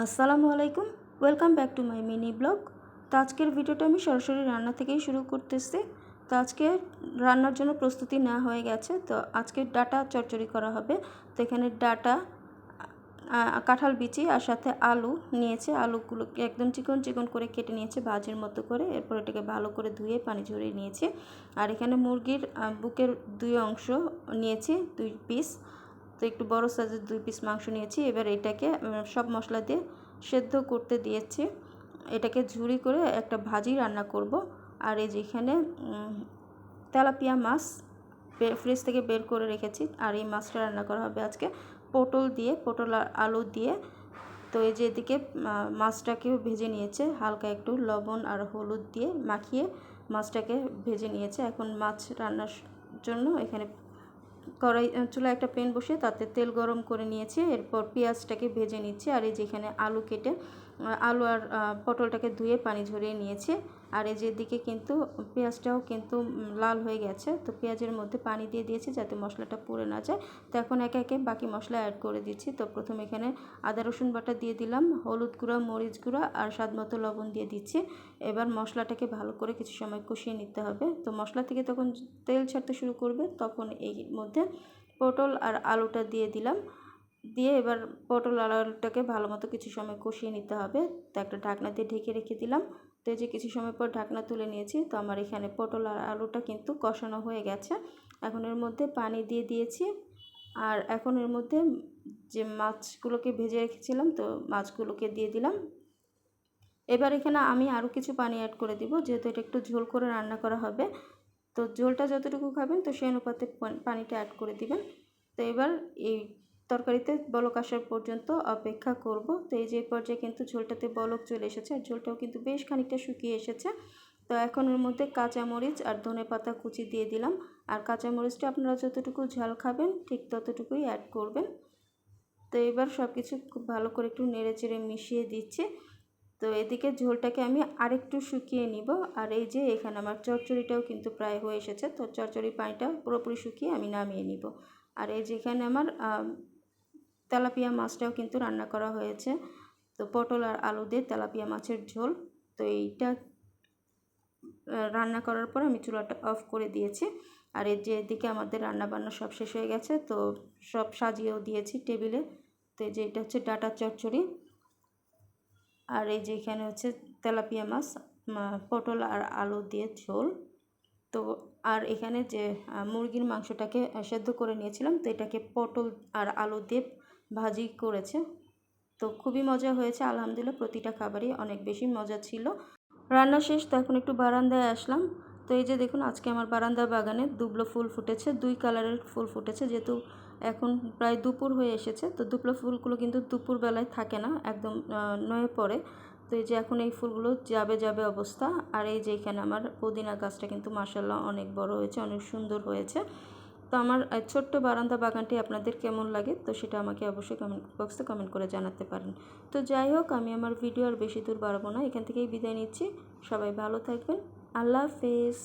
আসসালামু আলাইকুম, welcome back to my mini blog. তো আজকের ভিডিওটা আমি সরাসরি রান্না থেকেই শুরু করতেছি। তো আজকে রান্নার জন্য প্রস্তুতি নেওয়া হয়ে গেছে। তো আজকে ডাটা চচ্চড়ি করা হবে। তো এখানে ডাটা, কাঁঠাল বিচি আর সাথে আলু নিয়েছে। আলুগুলোকে একদম চিকন চিকন করে কেটে নিয়েছে ভাজির মতো করে। এরপর এটাকে ভালো করে ধুয়ে পানি ঝরিয়ে নিয়েছি। আর এখানে মুরগির বুকের 2 অংশ নিয়েছি, 2 পিস। তো একটু বড় সাইজের 2 পিস মাংস নিয়েছি। এবার এটাকে সব মশলা দিয়ে সেদ্ধ করতে দিয়েছি। এটাকে ঝুরি করে একটা ভাজি রান্না করব। আর এই যেখানে তেলাপিয়া মাছ ফ্রিজ থেকে বের করে রেখেছি। আর এই মাছটা রান্না করা হবে আজকে পটল দিয়ে, পটল আর আলু দিয়ে। তো এই যে এদিকে মাছটাকেও ভেজে নিয়েছে, হালকা একটু লবণ আর হলুদ দিয়ে মাখিয়ে মাছটাকে ভেজে নিয়েছে। এখন মাছ রান্নার জন্য এখানে চুলায় একটা প্যান বসিয়ে তাতে তেল গরম করে নিয়েছি। এরপর পেঁয়াজটাকে ভেজে নিচ্ছি। আর এই যেখানে আলু কেটে আলু আর পটলটাকে ধুয়ে পানি ঝরিয়ে নিয়েছি। আর এই যেদিকে কিন্তু পেঁয়াজটাও কিন্তু লাল হয়ে গেছে। তো পেঁয়াজের মধ্যে পানি দিয়ে দিয়েছি যাতে মশলাটা পুড়ে না যায়। তো এখন একে একে বাকি মশলা অ্যাড করে দিচ্ছি। তো প্রথমে এখানে আদা রসুন বাটা দিয়ে দিলাম, হলুদ গুঁড়া, মরিচ গুঁড়া আর স্বাদ মতো লবণ দিয়ে দিচ্ছি। এবার মশলাটাকে ভালো করে কিছু সময় কষিয়ে নিতে হবে। তো মশলা থেকে তখন তেল ছাড়তে শুরু করবে, তখন এই মধ্যে পটল আর আলুটা দিয়ে দিলাম। দিয়ে এবার পটল আর আলুটাকে ভালো মতো কিছু সময় কষিয়ে নিতে হবে। তো একটা ঢাকনা দিয়ে ঢেকে রেখে দিলাম। তো এই যে কিছু সময় পর ঢাকনা তুলে নিয়েছি। তো আমার এখানে পটল আর আলুটা কিন্তু কষানো হয়ে গেছে। এখন এর মধ্যে পানি দিয়ে দিয়েছি। আর এখন এর মধ্যে যে মাছগুলোকে ভেজে রেখেছিলাম, তো মাছগুলোকে দিয়ে দিলাম। এবার এখানে আমি আরও কিছু পানি অ্যাড করে দিব, যেহেতু এটা একটু ঝোল করে রান্না করা হবে। তো ঝোলটা যতটুকু খাবেন তো সেই অনুপাতে পানিটা অ্যাড করে দিবেন। তো এবার এই তরকারিতে বলক আসার পর্যন্ত অপেক্ষা করব। তো এই যে পর্যায়ে কিন্তু ঝোলটাতে বলক চলে এসেছে, আর ঝোলটাও কিন্তু বেশ খানিকটা শুকিয়ে এসেছে। তো এখন এর মধ্যে কাঁচামরিচ আর ধনেপাতা কুচি দিয়ে দিলাম। আর কাঁচামরিচটা আপনারা যতটুকু ঝাল খাবেন ঠিক ততটুকুই অ্যাড করবেন। তো এবার সব কিছু খুব ভালো করে একটু নেড়ে চেড়ে মিশিয়ে দিচ্ছি। তো এদিকে ঝোলটাকে আমি আরেকটু শুকিয়ে নিব। আর এই যে এখানে আমার চচ্চড়িটাও কিন্তু প্রায় হয়ে এসেছে। তো চচ্চড়ির পানিটা পুরোপুরি শুকিয়ে আমি নামিয়ে নিব। আর এই যেখানে আমার তেলাপিয়া মাছটাও কিন্তু রান্না করা হয়েছে। তো পটল আর আলু দিয়ে তেলাপিয়া মাছের ঝোল। তো এইটা রান্না করার পর আমি চুলাটা অফ করে দিয়েছি। আর এই যে এদিকে আমাদের রান্না বান্না সব শেষ হয়ে গেছে। তো সব সাজিয়েও দিয়েছি টেবিলে। তো এই যে এটা হচ্ছে ডাটা চচ্চড়ি। আর এই যে এখানে হচ্ছে তেলাপিয়া মাছ, পটল আর আলু দিয়ে ঝোল। তো আর এখানে যে মুরগির মাংসটাকে সেদ্ধ করে নিয়েছিলাম, তো এটাকে পটল আর আলু দিয়ে ভাজি করেছে। তো খুবই মজা হয়েছে আলহামদুলিল্লাহ, প্রতিটা খাবারই অনেক বেশি মজা ছিল। রান্না শেষ, তো এখন একটু বারান্দায় আসলাম। তো এই যে দেখুন আজকে আমার বারান্দা বাগানে দুবলো ফুল ফুটেছে, 2 কালারের ফুল ফুটেছে। যেহেতু এখন প্রায় দুপুর হয়ে এসেছে, তো দুবলো ফুলগুলো কিন্তু দুপুরবেলায় থাকে না, একদম নয়ে পড়ে। তো এই যে এখন এই ফুলগুলো যাবে যাবে অবস্থা। আর এই যে এখানে আমার পুদিনা গাছটা কিন্তু মাশাআল্লাহ অনেক বড় হয়েছে, অনেক সুন্দর হয়েছে। তো আমার ছোট্ট বারান্দা বাগানটি আপনাদের কেমন লাগে তো সেটা আমাকে অবশ্যই কমেন্ট বক্সে কমেন্ট করে জানাতে পারেন। তো যাই হোক, আমি আমার ভিডিও আর বেশি দূর বাড়াবো না, এখান থেকেই বিদায় নিচ্ছি। সবাই ভালো থাকবেন। আল্লাহ হাফেজ।